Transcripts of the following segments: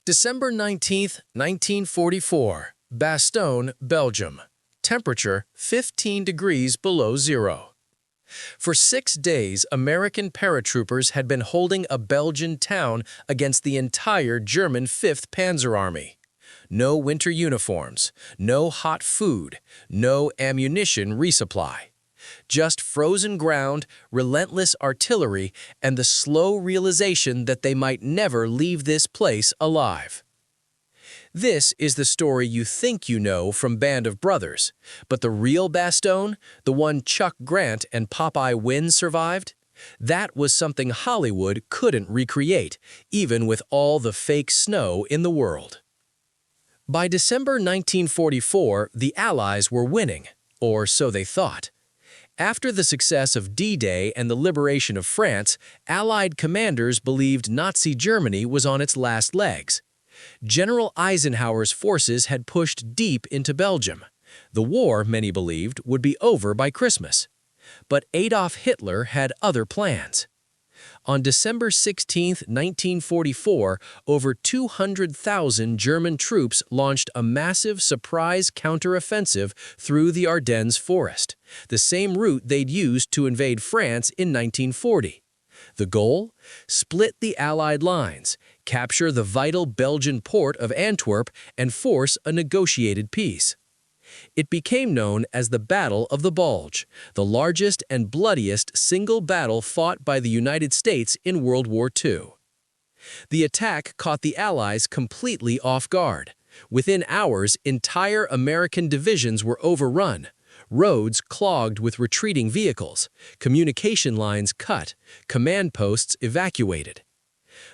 December 19, 1944, Bastogne, Belgium. Temperature 15 degrees below zero. For 6 days, American paratroopers had been holding a Belgian town against the entire German 5th Panzer Army. No winter uniforms, no hot food, no ammunition resupply. Just frozen ground, relentless artillery, and the slow realization that they might never leave this place alive. This is the story you think you know from Band of Brothers, but the real Bastogne, the one Chuck Grant and Popeye Wynn survived, that was something Hollywood couldn't recreate, even with all the fake snow in the world. By December 1944, the Allies were winning, or so they thought. After the success of D-Day and the liberation of France, Allied commanders believed Nazi Germany was on its last legs. General Eisenhower's forces had pushed deep into Belgium. The war, many believed, would be over by Christmas. But Adolf Hitler had other plans. On December 16, 1944, over 200,000 German troops launched a massive surprise counteroffensive through the Ardennes forest, the same route they'd used to invade France in 1940. The goal? Split the Allied lines, capture the vital Belgian port of Antwerp, and force a negotiated peace. It became known as the Battle of the Bulge, the largest and bloodiest single battle fought by the United States in World War II. The attack caught the Allies completely off guard. Within hours, entire American divisions were overrun, roads clogged with retreating vehicles, communication lines cut, command posts evacuated.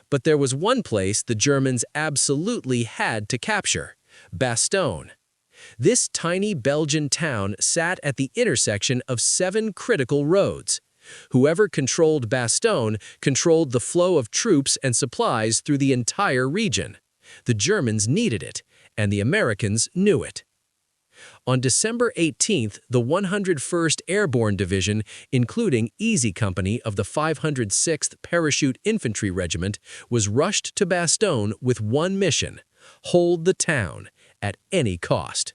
But there was one place the Germans absolutely had to capture: Bastogne. This tiny Belgian town sat at the intersection of 7 critical roads. Whoever controlled Bastogne controlled the flow of troops and supplies through the entire region. The Germans needed it, and the Americans knew it. On December 18th, the 101st Airborne Division, including Easy Company of the 506th Parachute Infantry Regiment, was rushed to Bastogne with one mission: hold the town at any cost.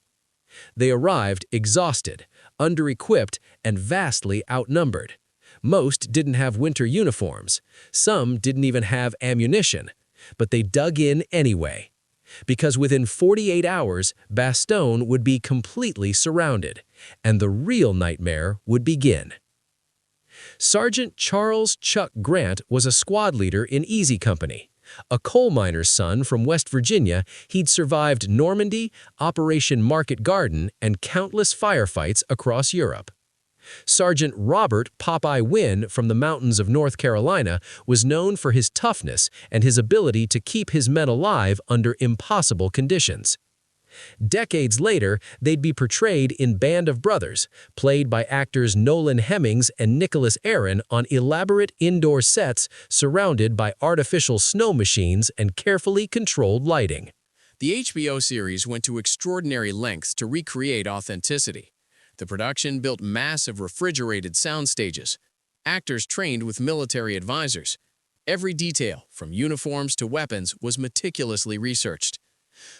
They arrived exhausted, under-equipped, and vastly outnumbered. Most didn't have winter uniforms. Some didn't even have ammunition. But they dug in anyway. Because within 48 hours, Bastogne would be completely surrounded, and the real nightmare would begin. Sergeant Charles Chuck Grant was a squad leader in Easy Company. A coal miner's son from West Virginia, he'd survived Normandy, Operation Market Garden, and countless firefights across Europe. Sergeant Robert Popeye Wynn from the mountains of North Carolina was known for his toughness and his ability to keep his men alive under impossible conditions. Decades later, they'd be portrayed in Band of Brothers, played by actors Nolan Hemmings and Nicholas Aaron on elaborate indoor sets surrounded by artificial snow machines and carefully controlled lighting. The HBO series went to extraordinary lengths to recreate authenticity. The production built massive refrigerated sound stages. Actors trained with military advisors. Every detail, from uniforms to weapons, was meticulously researched.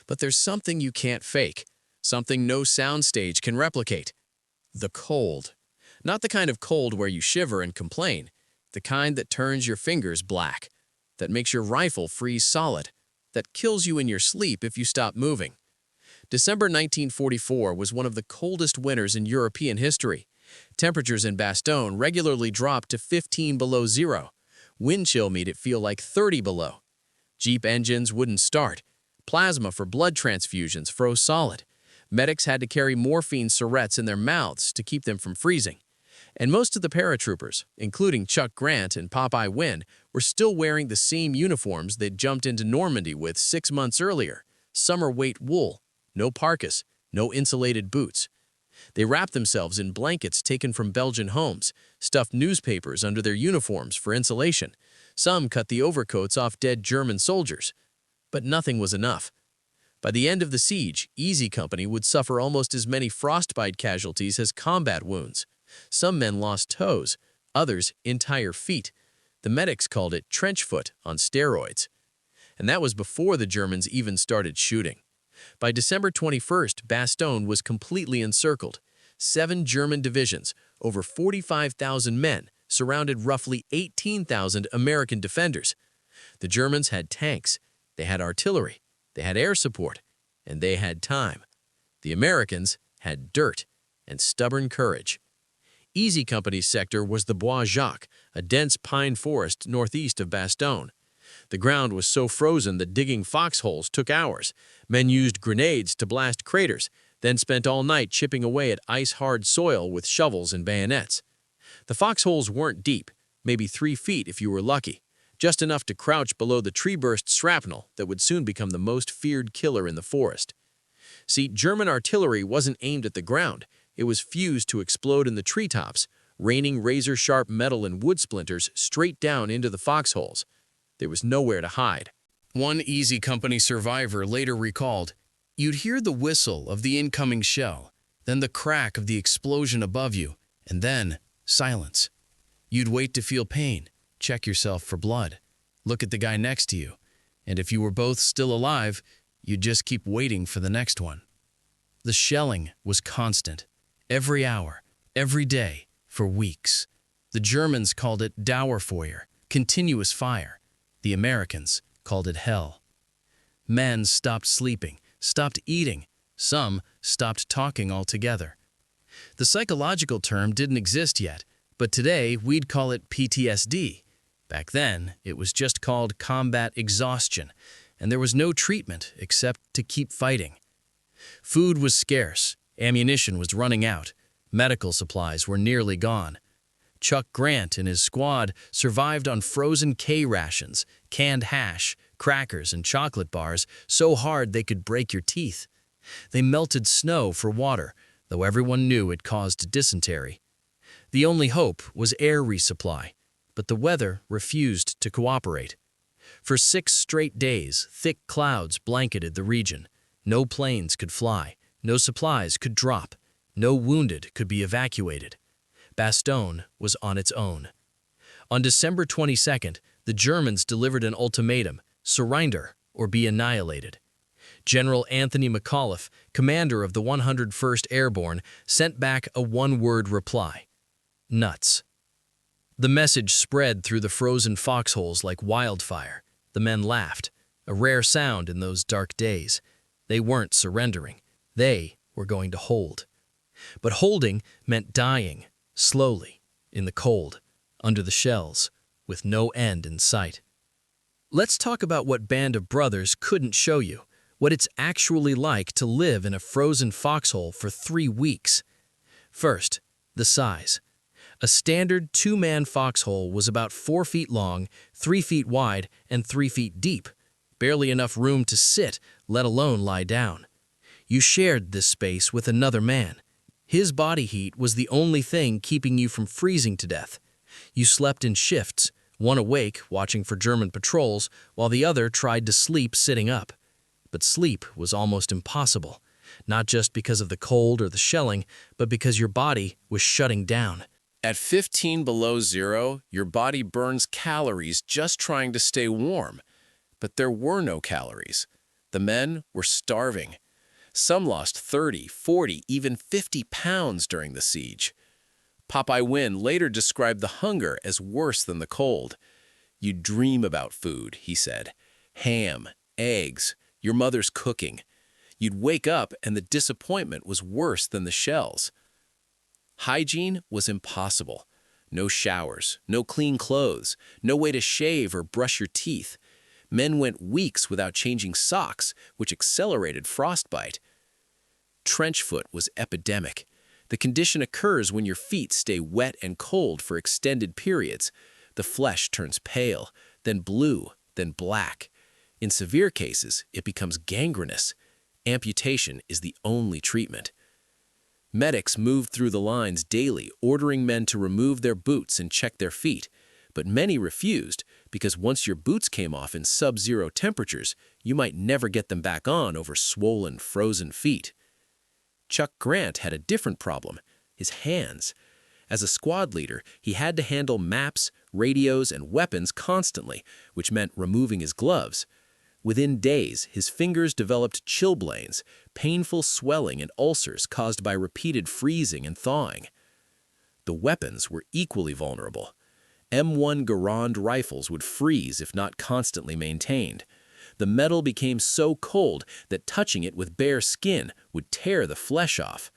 But there's something you can't fake, something no soundstage can replicate: the cold. Not the kind of cold where you shiver and complain, the kind that turns your fingers black, that makes your rifle freeze solid, that kills you in your sleep if you stop moving. December 1944 was one of the coldest winters in European history. Temperatures in Bastogne regularly dropped to 15 below zero. Wind chill made it feel like 30 below. Jeep engines wouldn't start. Plasma for blood transfusions froze solid. Medics had to carry morphine syrettes in their mouths to keep them from freezing. And most of the paratroopers, including Chuck Grant and Popeye Wynn, were still wearing the same uniforms they'd jumped into Normandy with 6 months earlier: summer-weight wool, no parkas, no insulated boots. They wrapped themselves in blankets taken from Belgian homes, stuffed newspapers under their uniforms for insulation. Some cut the overcoats off dead German soldiers. But nothing was enough. By the end of the siege, Easy Company would suffer almost as many frostbite casualties as combat wounds. Some men lost toes, others entire feet. The medics called it trench foot on steroids. And that was before the Germans even started shooting. By December 21st, Bastogne was completely encircled. 7 German divisions, over 45,000 men, surrounded roughly 18,000 American defenders. The Germans had tanks, they had artillery, they had air support, and they had time. The Americans had dirt and stubborn courage. Easy Company's sector was the Bois Jacques, a dense pine forest northeast of Bastogne. The ground was so frozen that digging foxholes took hours. Men used grenades to blast craters, then spent all night chipping away at ice-hard soil with shovels and bayonets. The foxholes weren't deep, maybe 3 feet if you were lucky, just enough to crouch below the tree-burst shrapnel that would soon become the most feared killer in the forest. See, German artillery wasn't aimed at the ground. It was fused to explode in the treetops, raining razor-sharp metal and wood splinters straight down into the foxholes. There was nowhere to hide. One Easy Company survivor later recalled, "You'd hear the whistle of the incoming shell, then the crack of the explosion above you, and then silence. You'd wait to feel pain, check yourself for blood, look at the guy next to you, and if you were both still alive, you'd just keep waiting for the next one." The shelling was constant, every hour, every day, for weeks. The Germans called it Dauerfeuer, continuous fire. The Americans called it hell. Men stopped sleeping, stopped eating. Some stopped talking altogether. The psychological term didn't exist yet, but today we'd call it PTSD. Back then, it was just called combat exhaustion, and there was no treatment except to keep fighting. Food was scarce, ammunition was running out, medical supplies were nearly gone. Chuck Grant and his squad survived on frozen K-rations, canned hash, crackers, and chocolate bars so hard they could break your teeth. They melted snow for water, though everyone knew it caused dysentery. The only hope was air resupply, but the weather refused to cooperate. For 6 straight days, thick clouds blanketed the region. No planes could fly, no supplies could drop, no wounded could be evacuated. Bastogne was on its own. On December 22nd, the Germans delivered an ultimatum: surrender or be annihilated. General Anthony McAuliffe, commander of the 101st Airborne, sent back a one-word reply: nuts. The message spread through the frozen foxholes like wildfire. The men laughed, a rare sound in those dark days. They weren't surrendering. They were going to hold. But holding meant dying, slowly, in the cold, under the shells, with no end in sight. Let's talk about what Band of Brothers couldn't show you, what it's actually like to live in a frozen foxhole for 3 weeks. First, the size. A standard 2-man foxhole was about 4 feet long, 3 feet wide, and 3 feet deep. Barely enough room to sit, let alone lie down. You shared this space with another man. His body heat was the only thing keeping you from freezing to death. You slept in shifts, one awake, watching for German patrols, while the other tried to sleep sitting up. But sleep was almost impossible, not just because of the cold or the shelling, but because your body was shutting down. At 15 below zero, your body burns calories just trying to stay warm. But there were no calories. The men were starving. Some lost 30, 40, even 50 pounds during the siege. Popeye Wynn later described the hunger as worse than the cold. "You dream about food," he said. "Ham, eggs, your mother's cooking. You'd wake up and the disappointment was worse than the shells." Hygiene was impossible. No showers, no clean clothes, no way to shave or brush your teeth. Men went weeks without changing socks, which accelerated frostbite. Trench foot was epidemic. The condition occurs when your feet stay wet and cold for extended periods. The flesh turns pale, then blue, then black. In severe cases, it becomes gangrenous. Amputation is the only treatment. Medics moved through the lines daily, ordering men to remove their boots and check their feet. But many refused, because once your boots came off in sub-zero temperatures, you might never get them back on over swollen, frozen feet. Chuck Grant had a different problem: his hands. As a squad leader, he had to handle maps, radios, and weapons constantly, which meant removing his gloves. Within days, his fingers developed chilblains, painful swelling and ulcers caused by repeated freezing and thawing. The weapons were equally vulnerable. M1 Garand rifles would freeze if not constantly maintained. The metal became so cold that touching it with bare skin would tear the flesh off.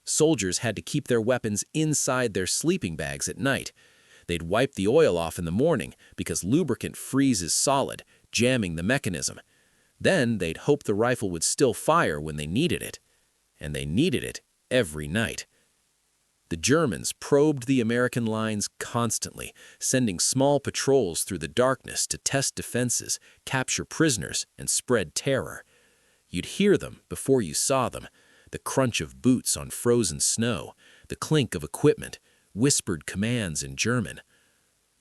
Soldiers had to keep their weapons inside their sleeping bags at night. They'd wipe the oil off in the morning because lubricant freezes solid, jamming the mechanism. Then they'd hope the rifle would still fire when they needed it. And they needed it every night. The Germans probed the American lines constantly, sending small patrols through the darkness to test defenses, capture prisoners, and spread terror. You'd hear them before you saw them, the crunch of boots on frozen snow, the clink of equipment, whispered commands in German.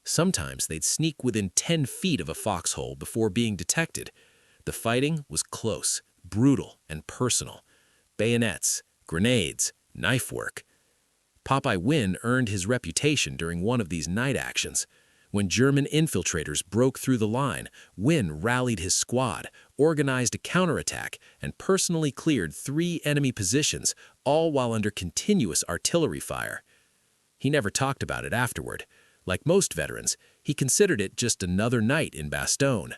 Sometimes they'd sneak within 10 feet of a foxhole before being detected. The fighting was close, brutal, and personal. Bayonets, grenades, knife work. Popeye Wynn earned his reputation during one of these night actions. When German infiltrators broke through the line, Wynn rallied his squad, organized a counterattack, and personally cleared 3 enemy positions, all while under continuous artillery fire. He never talked about it afterward. Like most veterans, he considered it just another night in Bastogne.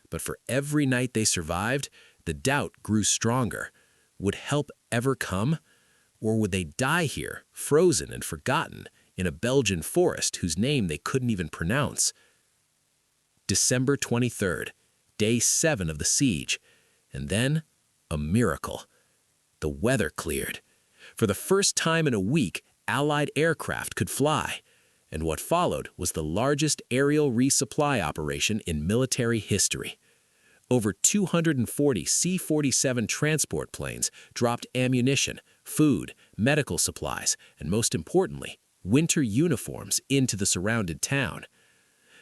But for every night they survived, the doubt grew stronger. Would help ever come? Or would they die here, frozen and forgotten, in a Belgian forest whose name they couldn't even pronounce? December 23rd, day 7 of the siege. And then, a miracle. The weather cleared. For the first time in a week, Allied aircraft could fly. And what followed was the largest aerial resupply operation in military history. Over 240 C-47 transport planes dropped ammunition, food, medical supplies, and most importantly, winter uniforms into the surrounded town.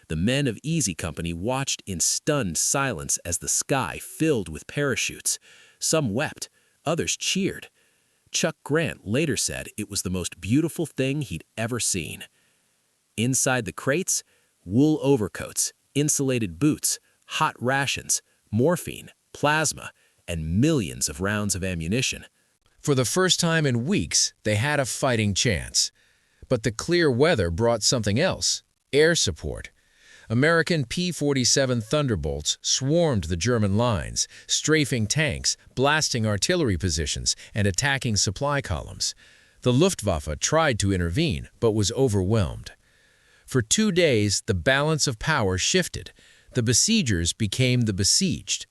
The men of Easy Company watched in stunned silence as the sky filled with parachutes. Some wept, others cheered. Chuck Grant later said it was the most beautiful thing he'd ever seen. Inside the crates, wool overcoats, insulated boots, hot rations, morphine, plasma, and millions of rounds of ammunition. For the first time in weeks, they had a fighting chance. But the clear weather brought something else: air support. American P-47 Thunderbolts swarmed the German lines, strafing tanks, blasting artillery positions, and attacking supply columns. The Luftwaffe tried to intervene, but was overwhelmed. For 2 days, the balance of power shifted. The besiegers became the besieged.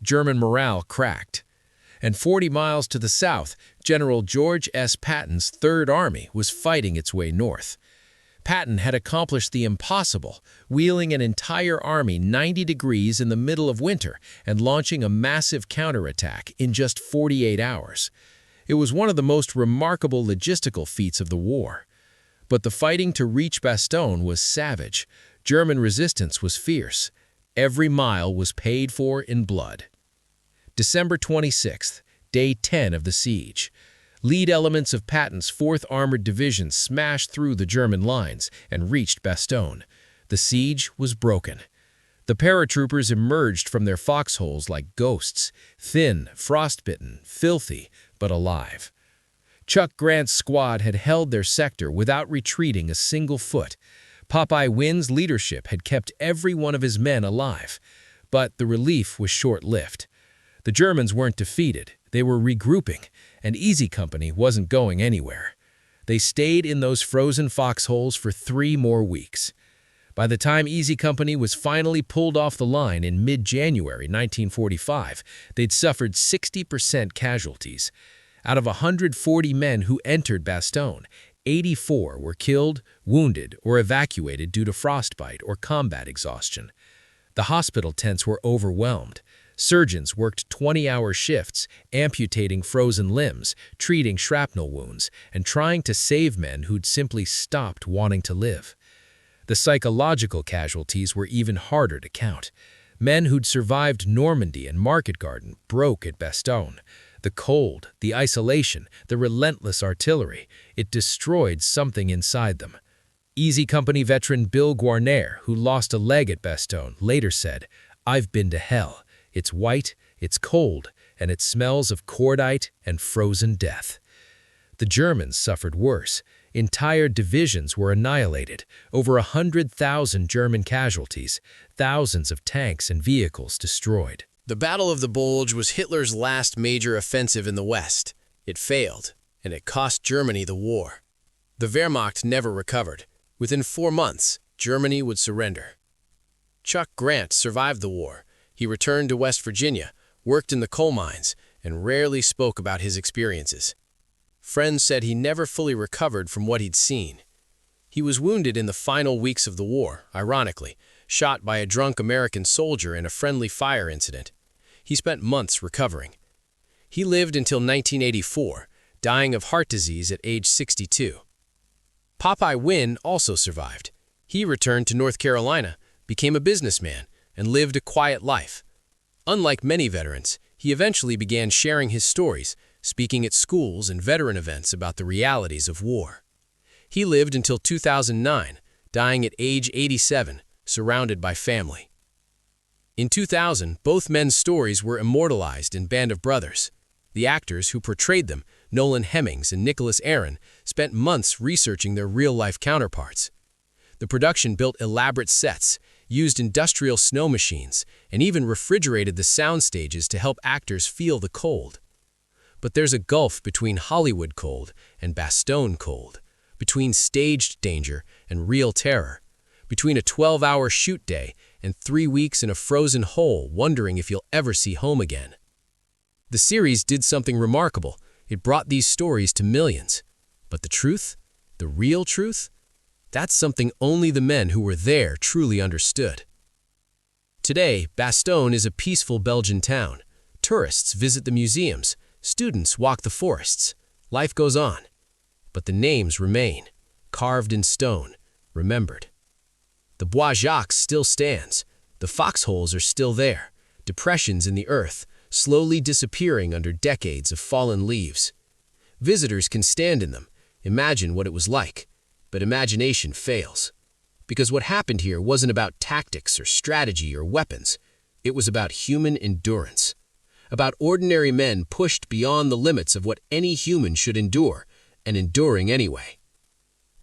German morale cracked. And 40 miles to the south, General George S. Patton's Third Army was fighting its way north. Patton had accomplished the impossible, wheeling an entire army 90 degrees in the middle of winter and launching a massive counterattack in just 48 hours. It was one of the most remarkable logistical feats of the war. But the fighting to reach Bastogne was savage. German resistance was fierce. Every mile was paid for in blood. December 26th, day 10 of the siege. Lead elements of Patton's 4th Armored Division smashed through the German lines and reached Bastogne. The siege was broken. The paratroopers emerged from their foxholes like ghosts, thin, frostbitten, filthy, but alive. Chuck Grant's squad had held their sector without retreating a single foot. Popeye Wynn's leadership had kept every one of his men alive. But the relief was short-lived. The Germans weren't defeated. They were regrouping, and Easy Company wasn't going anywhere. They stayed in those frozen foxholes for 3 more weeks. By the time Easy Company was finally pulled off the line in mid-January 1945, they'd suffered 60% casualties. Out of 140 men who entered Bastogne, 84 were killed, wounded, or evacuated due to frostbite or combat exhaustion. The hospital tents were overwhelmed. Surgeons worked 20-hour shifts, amputating frozen limbs, treating shrapnel wounds, and trying to save men who'd simply stopped wanting to live. The psychological casualties were even harder to count. Men who'd survived Normandy and Market Garden broke at Bastogne. The cold, the isolation, the relentless artillery, it destroyed something inside them. Easy Company veteran Bill Guarnere, who lost a leg at Bastogne, later said, "I've been to hell. It's white, it's cold, and it smells of cordite and frozen death. The Germans suffered worse. Entire divisions were annihilated, over 100,000 German casualties, thousands of tanks and vehicles destroyed. The Battle of the Bulge was Hitler's last major offensive in the West. It failed, and it cost Germany the war. The Wehrmacht never recovered. Within 4 months, Germany would surrender. Chuck Grant survived the war. He returned to West Virginia, worked in the coal mines, and rarely spoke about his experiences. Friends said he never fully recovered from what he'd seen. He was wounded in the final weeks of the war, ironically, shot by a drunk American soldier in a friendly fire incident. He spent months recovering. He lived until 1984, dying of heart disease at age 62. Popeye Wynn also survived. He returned to North Carolina, became a businessman, and lived a quiet life. Unlike many veterans, he eventually began sharing his stories, speaking at schools and veteran events about the realities of war. He lived until 2009, dying at age 87, surrounded by family. In 2000, both men's stories were immortalized in Band of Brothers. The actors who portrayed them, Nolan Hemmings and Nicholas Aaron, spent months researching their real-life counterparts. The production built elaborate sets, used industrial snow machines, and even refrigerated the sound stages to help actors feel the cold. But there's a gulf between Hollywood cold and Bastogne cold, between staged danger and real terror, between a 12-hour shoot day and 3 weeks in a frozen hole wondering if you'll ever see home again. The series did something remarkable. It brought these stories to millions. But the truth, the real truth, that's something only the men who were there truly understood. Today, Bastogne is a peaceful Belgian town. Tourists visit the museums, students walk the forests. Life goes on. But the names remain, carved in stone, remembered. The Bois Jacques still stands. The foxholes are still there, depressions in the earth, slowly disappearing under decades of fallen leaves. Visitors can stand in them, imagine what it was like, but imagination fails. Because what happened here wasn't about tactics or strategy or weapons. It was about human endurance. About ordinary men pushed beyond the limits of what any human should endure, and enduring anyway.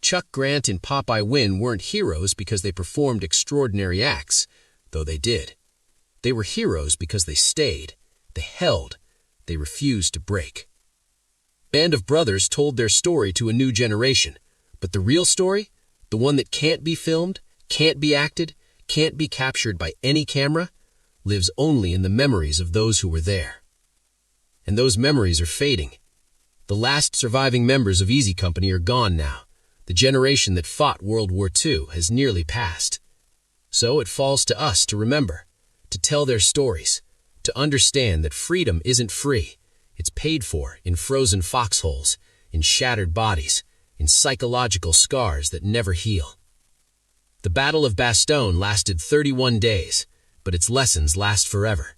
Chuck Grant and Popeye Wynn weren't heroes because they performed extraordinary acts, though they did. They were heroes because they stayed, they held, they refused to break. Band of Brothers told their story to a new generation, but the real story, the one that can't be filmed, can't be acted, can't be captured by any camera, lives only in the memories of those who were there. And those memories are fading. The last surviving members of Easy Company are gone now. The generation that fought World War II has nearly passed. So it falls to us to remember, to tell their stories, to understand that freedom isn't free. It's paid for in frozen foxholes, in shattered bodies, in psychological scars that never heal. The Battle of Bastogne lasted 31 days, but its lessons last forever.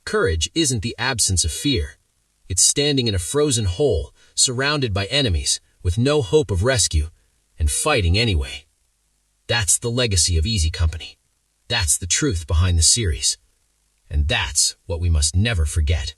Courage isn't the absence of fear. It's standing in a frozen hole, surrounded by enemies, with no hope of rescue, and fighting anyway. That's the legacy of Easy Company. That's the truth behind the series. And that's what we must never forget.